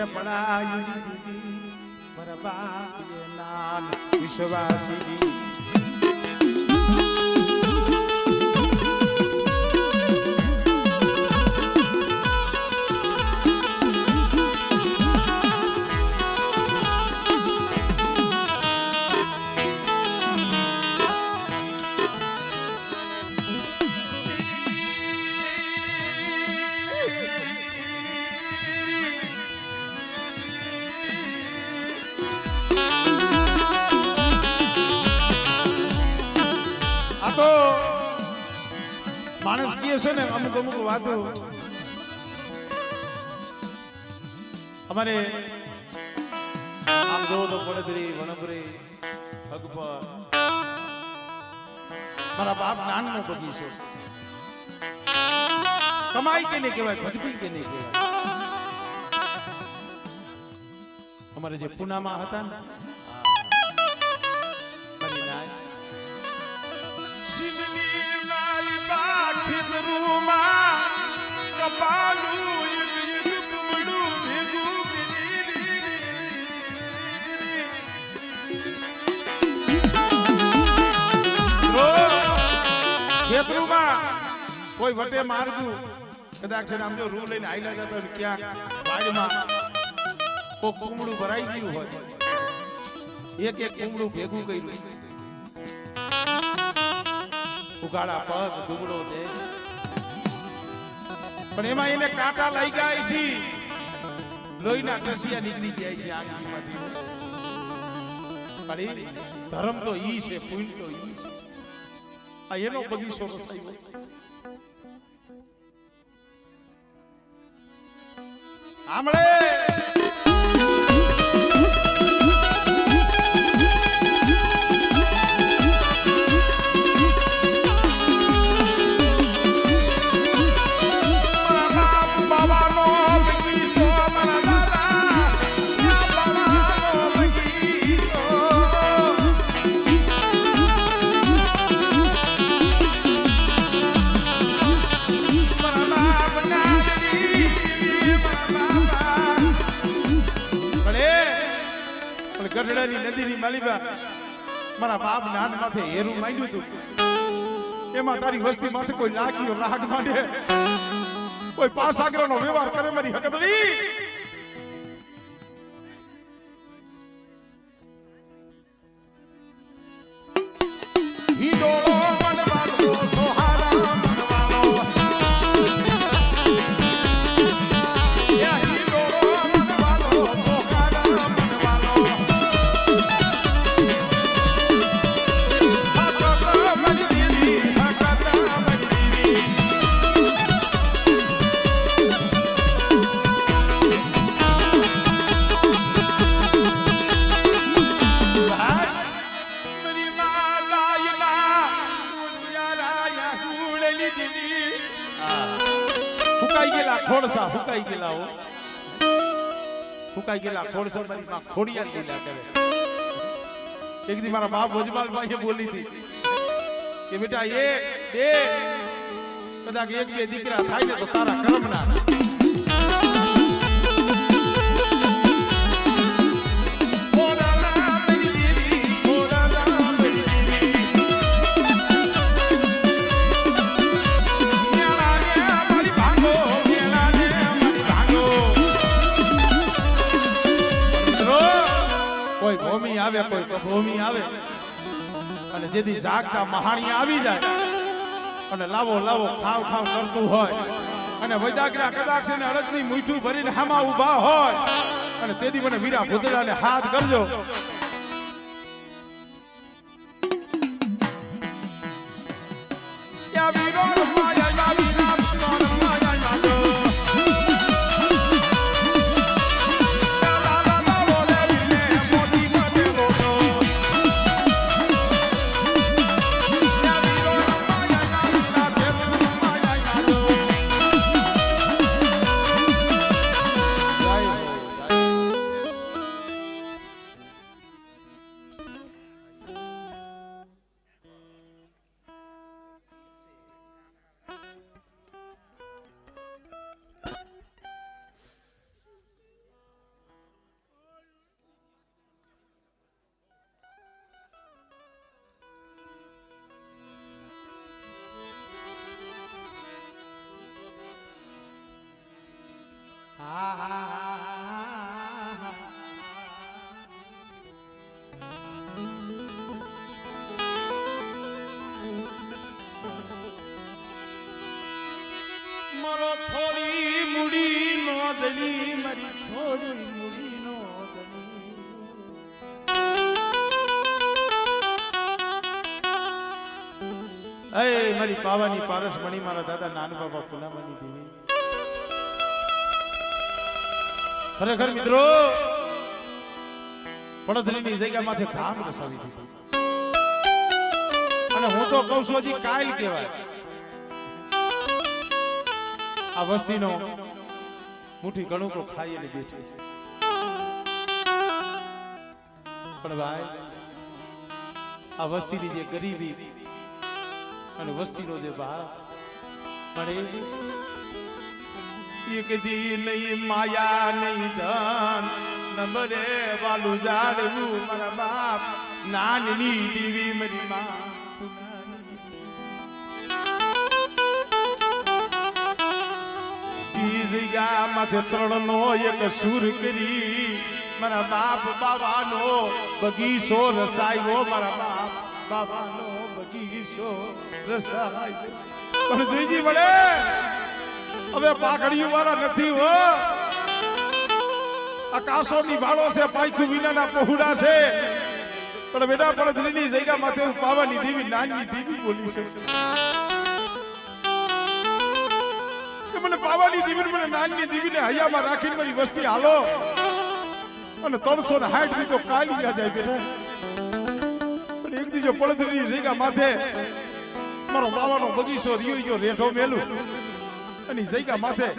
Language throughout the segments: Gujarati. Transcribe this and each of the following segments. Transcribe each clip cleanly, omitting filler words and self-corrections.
પડાયું મારા બાપ નામ વિશ્વાસી તો માણસ કહે છે ને અમુક અમુક વાતો અમારે આમ જો તો પડદરી વણબરી ભગપર મારા બાપ નાનનો બગીચો કમાઈ કે નહીં કહેવાય ભગતી કે નહીં કહેવાય અમારે જે પૂનામાં હતા ને કોઈ વટે મારતું કદાચ છે આમ જો રૂ લઈને આઈલા જતો ક્યાંક વાડીમાં કોઈ કુમડું ભરાઈ ગયું હોય એક એક કુમડું ભેગું કર્યું ઉગાડા પગ ડુબડો દે પણ એમાં એને કાંટા લઈ ગયા છે લોહીના કસિયા નીકળી જાય છે આંખમાંથી પણ ધર્મ તો ઈ છે પુણ્ય તો ઈ છે આ એનો બગીચો વસાયો આમળે ગઢડાની નદીની માલીબા મારા બાપ નાન માથે હેરું માંડ્યું હતું એમાં તારી વસ્તી માથે કોઈ લાગ્યો લાગ માંડે કોઈ પાસાગરનો વ્યવહાર કરે મારી હકદડી હિડોળો મનવાળો સોહારા મનવાળો હુકાઈ ગયેલા ખોડસા મારી માં ખોડિયાર લીલા કરે એક દી મારા બાપ ભોજમાલ ભાઈએ બોલી હતી કે બેટા એક બે કદાચ એક બે દીકરા થાય ને તો તારા કર્મના કોઈ ભૂમિ આવે કોઈ ભૂમિ આવે અને જેથી જાગતા મહાણી આવી જાય અને લાવો લાવો ખાવ ખાવ કરતું હોય અને વૈદાગ્રા કદાચ ને અડદની મીઠું ભરીને હામાં ઊભા હોય અને તેથી મને વીરા ભૂતળાને હાથ કરજો યા વીરો માયા વીરા મારો થોડી મૂડી નો દલી મારી થોડી મૂડી નો દલી એ મારી પાવાની પારસ મણી મારા દાદા નાન બાબા ફુલામાની દેવી ખરેખર મિત્રો પડદરીની જગ્યામાંથી ધામ રસાવી દીધી અને હું તો કહું છું હજી કાલ કહેવાય આ વસ્તીનો મુઠ્ઠી ઘણું કો ખાઈને બેઠી છે પણ ભાઈ આ વસ્તીની જે ગરીબી અને વસ્તીનો જે ભાવ મળે એ કદી નહીં માયા નહીં ધન નંબરે વાલું જાડવું મારા બાપ નાનની દીવી મારી માં માથે ત્રણ નો એક સુર કરી મારા બાપ બાબાનો બગીચો રસાયો મારા બાપ બાબાનો બગીચો રસાય પણ જોઈજી મળે હવે પાકડીઓ વાળા નથી હો આકાશોની વાળો છે પાયખું વિનાના પહોળા છે પણ બેટા પડદરીની જગ્યા માથે પાવાની દેવી નાની દેવી બોલી છે મને પાવાની દીવી મને નાની દીવીને હૈયામાં રાખીને મારી વસ્તી હાલો અને 360 દી તો કાલી જાય બેટા પણ એક દીજો પડદરીની જગ્યા માથે મારો બાવાનો બગીચો રીયો રેઠો મેલું અને જગ્યા માથે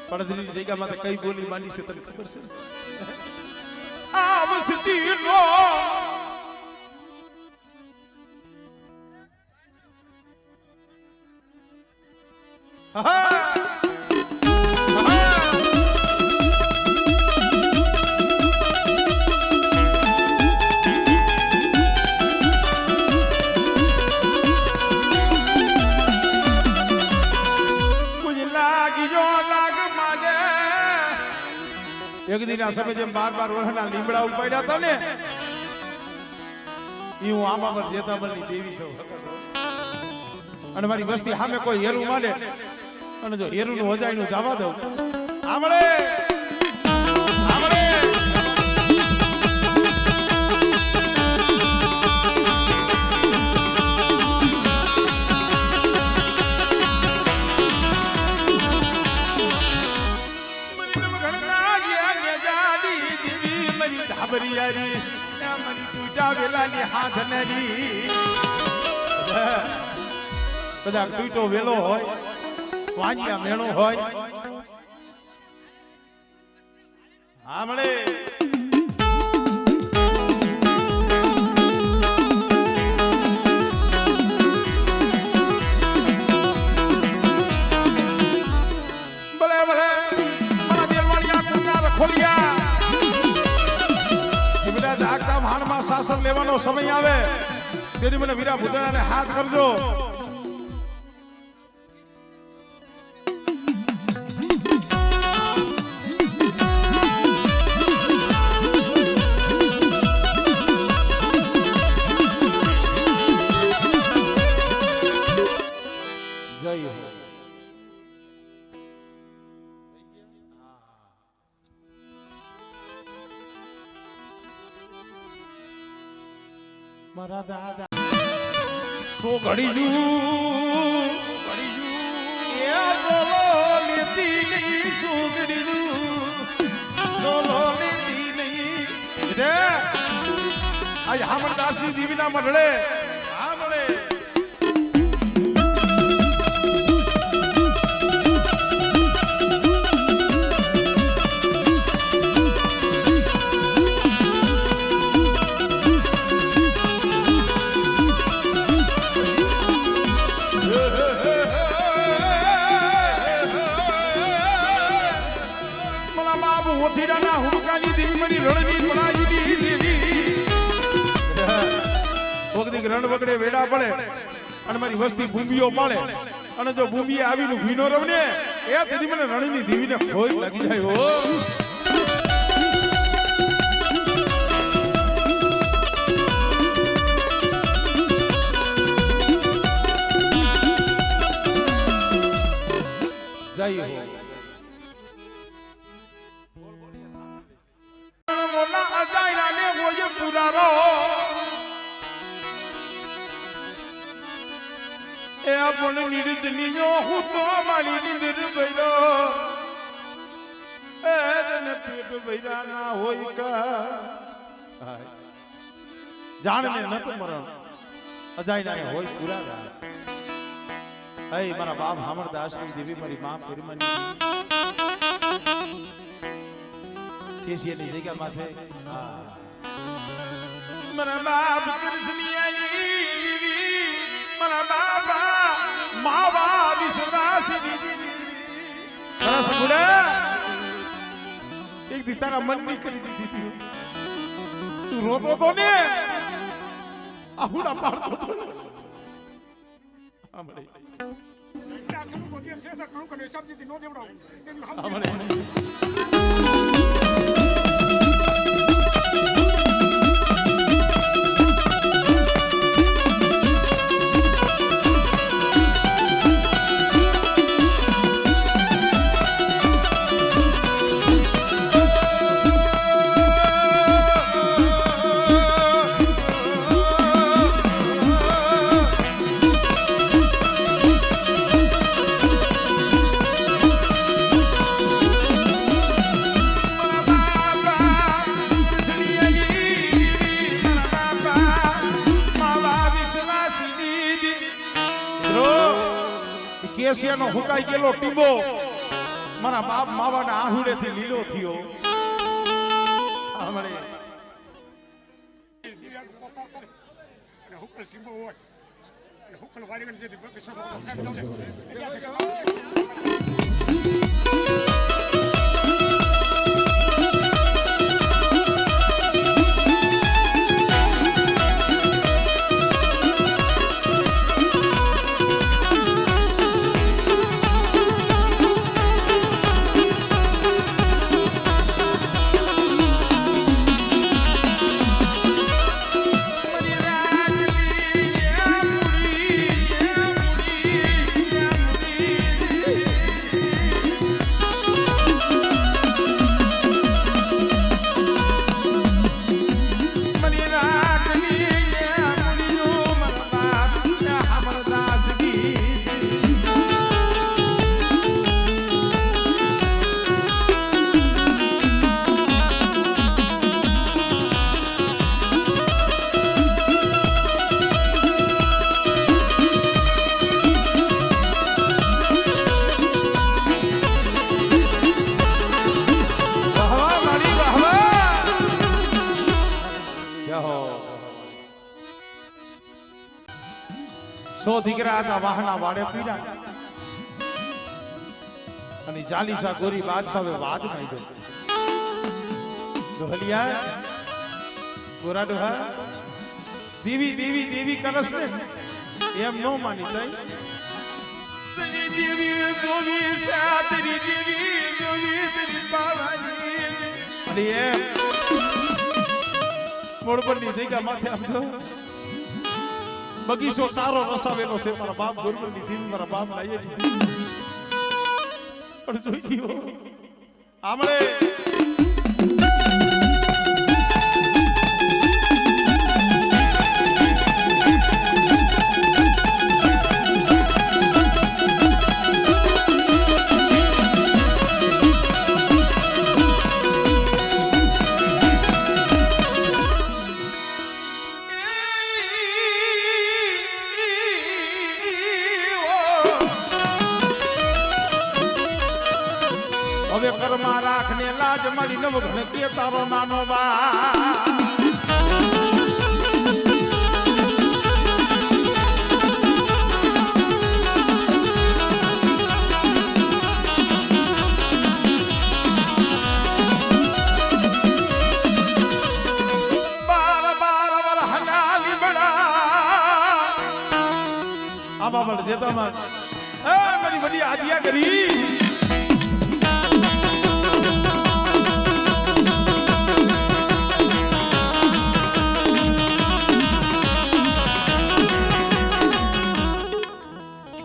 પડદરીની જગ્યામાં કઈ બોલી માંડી છે તને ખબર છે આ વસ્તીનો એક દિન આ સમય જેમ 12 વર્ષના લીમડા ઉપાડ્યા હતા ને ઈ હું આંબાબર જેતાબલની દેવી છું અને મારી વસ્તી સામે કોઈ હેરું માંડે અને જો હેરુનું હોજાઈનું જવા દઉં આમળે આમળે ધાબરિયારી મરી ટૂટા વેલાની હાથ નરી બધા ટૂટો વેલો હોય વાંજિયા મેણો હોય આમળે ભલે ભલે મારા દેલવાડિયા કુંડા રખોલિયા જાગતા ભાણમાં શાસન લેવાનો સમય આવે તેથી મને વીરા ભૂતળાને હાથ કરજો જય હો મારા દાદા સો ઘડીયું એ સોલો લેતી નહીં સો ઘડીયું સોલો લેતી નહીં આજ હામણદાસની દીવીના મઢડે હા મળે ઓથીડાના હુડકાની દેવી મારી રણવીર બનાવી દીધી વખતે રણ વગડે વેડા પડે અને મારી વસ્તી ભૂમિઓ પાડે અને જો ભૂમિએ આવીને ભીનો રવને એ તેથી મને રણની દેવીને ખોઈ લાગી જાય હો જાય હો એ આપણ નિર્દલીનો હું તો મારી નિંદર ભૈરો એ તને પેટ ભૈરા ના હોય કા જાણને ન તો મરણ અજાયના હોય પુરારા હે મારા બાપ હામણદાસ ની દેવી મારી માં પરિમની કેસીની જગ્યા માથે મારા બાપ કૃષ્ણિયાની મારા બાબા માવા વિશ્વાસી તારા સગુડા એક દી તારા મનની કરી દીધી તું રોતો તો ને આહુડા પાડતો તો આમળે કાકુ કોકે સેતા કણું કને સબ્જી નો દેવડાવ આમળે કેસિયાનો હુકાઈ ગયેલો ટીંબો મારા બાપ માવાના આહુડેથી લીલો થયો આમળે હુકલ ટીંબો હોય હુકલ વાળીને જે બકસો સો દીકરા હતા વાહના વાડે પીડા અને ચાલીસા ગોરી બાદશાહે વાત માંગ્યો દોહલિયા ગોરા ડોહા દેવી દેવી દેવી કરસ ને એમ નો માની તઈ તેરી દેવી જોવી સાતરી દેવી જોવી તેરી બાવાની અરે એમ મોડ પરની જગ્યા માથે આપજો બગીચો સારો વસાવેલો છે મારા બાપ ગોરમની દીવી મારા બાપ લાઈએ દીધી પણ જોઈ જીવો આમળે આંગળી નવ ઘણ કે તારો નાનો બા બાબા જેતામાં મારી બધી આદિયા કરી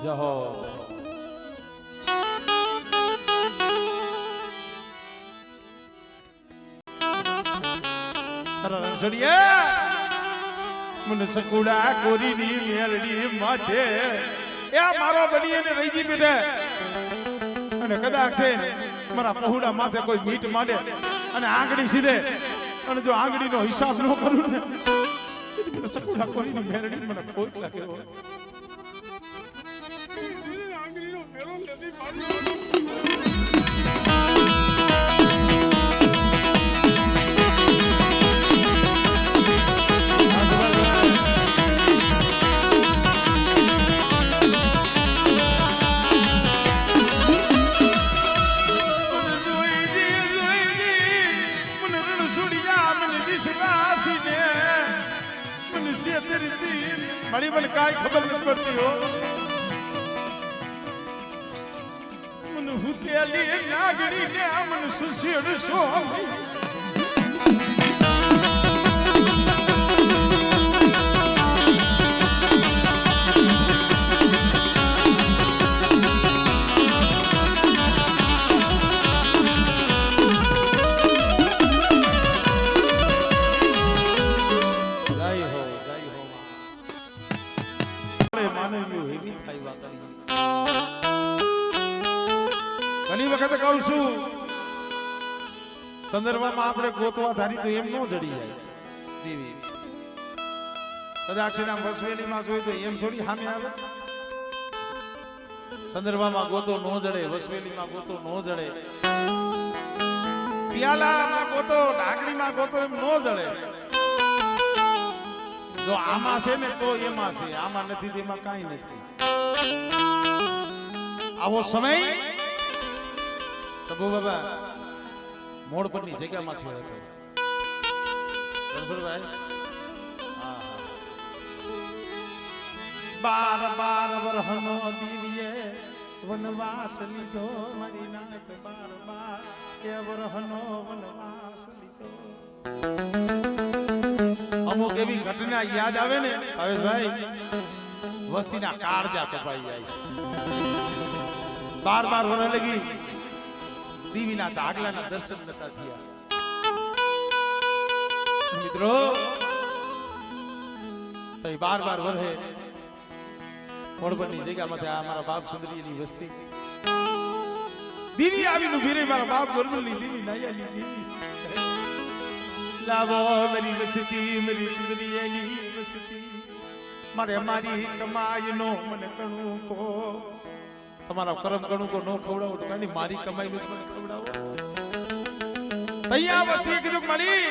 જહો રણછોડિયા મને સકુડા કોરીની મેલડી માથે એ મારો બની એને રહીજી બેઠે અને કદાચ છે મારા પહોળા માથે કોઈ મીટ માંડે અને આંગળી સીધે અને જો આંગળીનો હિસાબ ન કરું ને મને સકુડા કોરીની મેલડી મને ખોટ લાગે આંગળીનો મેલો નથી પાડી મારી મને કાંઈ ખબર નથી પડતી હો મને હુતેલી નાગડી ને મને સુસેડ સો ઘણી વખત કહું છું સંદર્ભમાં આપણે ગોતવા ધારી તો એમ ન જડી જાય દેવી કદાચ એના વસવેલીમાં જોયું તો એમ થોડી સામે આવે સંદર્ભમાં ગોતો ન જડે વસવેલીમાં ગોતો ન જડે પિયાલામાં ગોતો ઢાકડીમાં ગોતો એમ ન જડે જો આમાં છે ને તો એમાં છે આમાં નથી તેમાં કાંઈ નથી આવો સમય સબુ બાબા મોડ પરની જગ્યામાંથી હતો બાર બાર વરહનો દીવીએ વનવાસ લીધો મારી નાથ બાર બાર એ વરહનો વનવાસ લીધો અમુક એવી ઘટના યાદ આવે ને ભાવેશભાઈ વસ્તીના કાળજા કપાઈ જાય છે બાર બાર વરહ લગી દીવીના દાગલાના દર્શન થતા થયા મિત્રો તો બાર બાર વરહે મોડબરની જગ્યામાં મારા બાપ સુંદરીની વસ્તી દીવી આવીનું ભીરે મારા બાપ ગોરમલી દીવી નાયાલી દીવી લાવો મારી વસ્તી મારી સુંદરીની વસ્તી મારે મારી કમાઈનો મને કણું કો તમારા કરમ ગણું કો નો ખવડાવો તો કાની મારી કમાઈ નું મને ખવડાવો તૈયા વસ્તી કીધું મારી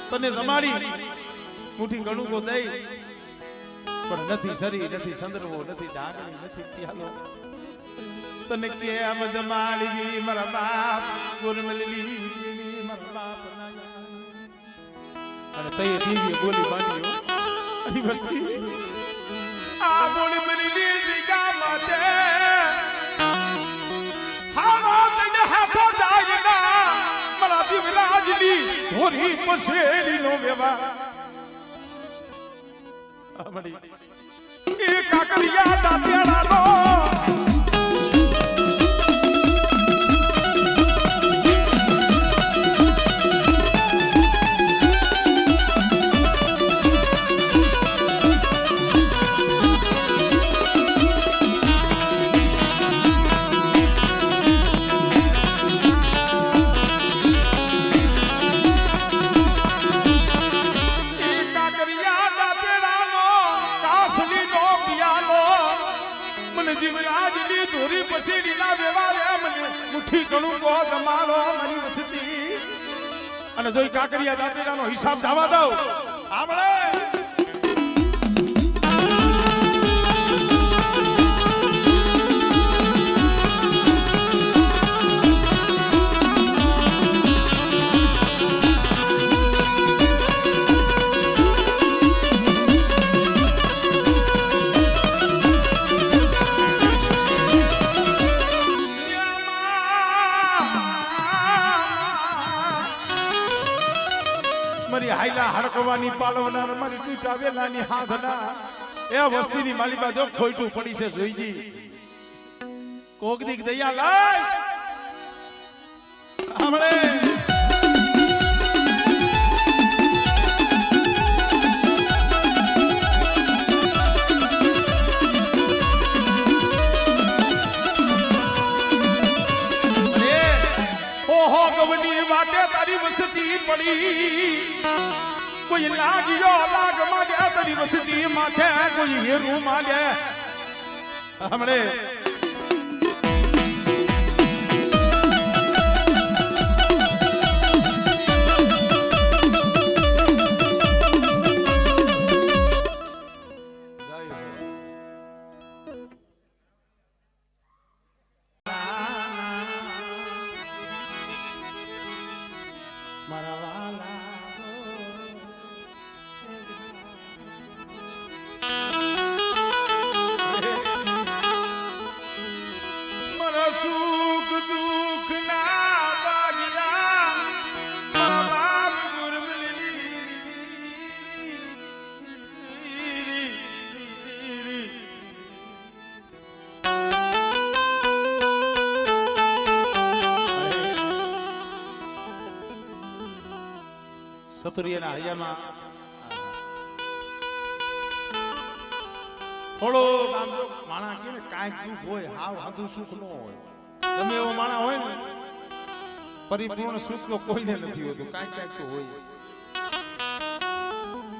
તને જમાડી મુઠી ગણું કો દઈ પણ નથી શરી નથી સંદર્ભો નથી ઢાકણી નથી પ્યાલો તને કે આમ જમાડી મારા બાપ ગોરમલી મારા બાપ અને તઈ દીવી બોલી માંડ્યો અલી વસ્તી આ બોલી મરી જગ્યા માટે ધોરી પસેડી નો વેવા એ કાકરિયા દાસિયાળાનો મુઠ્ઠી કણું કો જમાડો મારી વસ્તી અને જોઈ કાકરિયા દાંતેડાનો હિસાબ દાવા દઉં આપણે મારી હાઈલા હડકવાની પાલવનાર મારી તૂટા વેલાની હાથના એ વસ્તીની માલિકા જો ખોઈટું પડી છે જોઈજી કોક દીક દયા લાય આપણે ઓહો ગવની વાટે તારી વસતી પડી કોઈ લાગ્યો લાગ માંડે તારી વસતી માથે કોઈ હેરું માંડે હમણે સુખ દુઃખ ના ભાગ્યા બાપ સતુરિયાના હૈયામાં થોડો માણા કે ને કાંઈક દુઃખ હોય હાવ હાથું સુખ ન હોય તમે એવો માણા હોય ને પરિપૂર્ણ સુખ તો કોઈને નથી હોતું કાંઈક કાંઈક તો હોય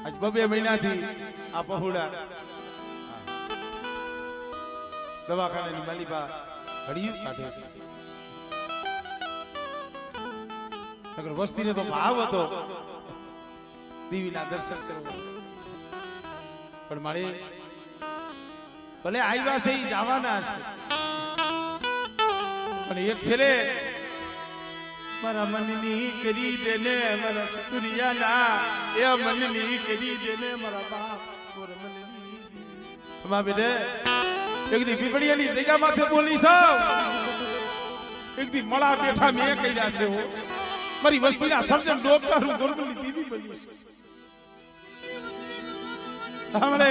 આજ 2 મહિનાથી આ પહોળા દવાખાનાની માલિકા હડિયું કાઢે છે અગર વસ્તીને તો ભાવ હતો દેવીના દર્શન કરવા પણ મારે ભલે આવ્યા છે એ જવાના છે પણ એક ફેરે મારા મનની કરી દેને મારા સતુરિયાના એ મનની કરી દેને મારા બાપ ઓર મનની તમા બેટે એક દી પીપળિયાની જગ્યા માથે બોલી સાવ એક દી મળા બેઠા મે કઈરા છે મારી વસ્તીના સર્જન ડોક્ટર હું ગોરબલી દીદી બની છે હમણે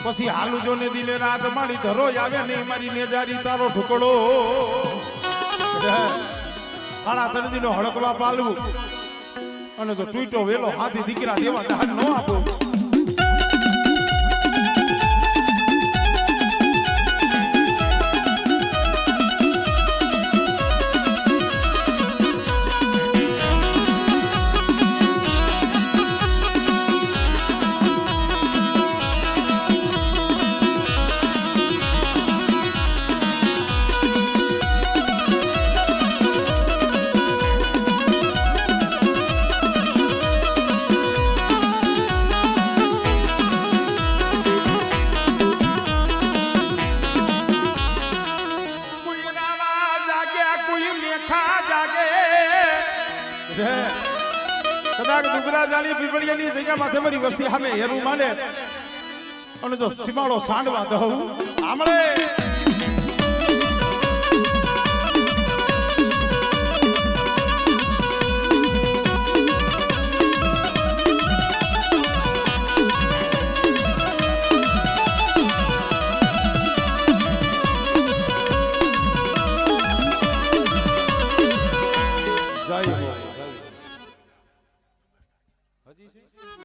પછી હાલુ જો ને દિલે રાત મારી ધરો આવે નહીં મારી નેજારી તારો ઢુકડો હાડા તરદીનો હડકવા પાલવું અને જો ટૂટો વેલો હાથી દીકરા દેવા દાન ન આપો કદાચ ડુગરા જાળી પીપળિયાની જગ્યા માથે મારી વસ્તી સામે હેરું માંડે અને જો સીમાડો સાંડવા દઉં આમળે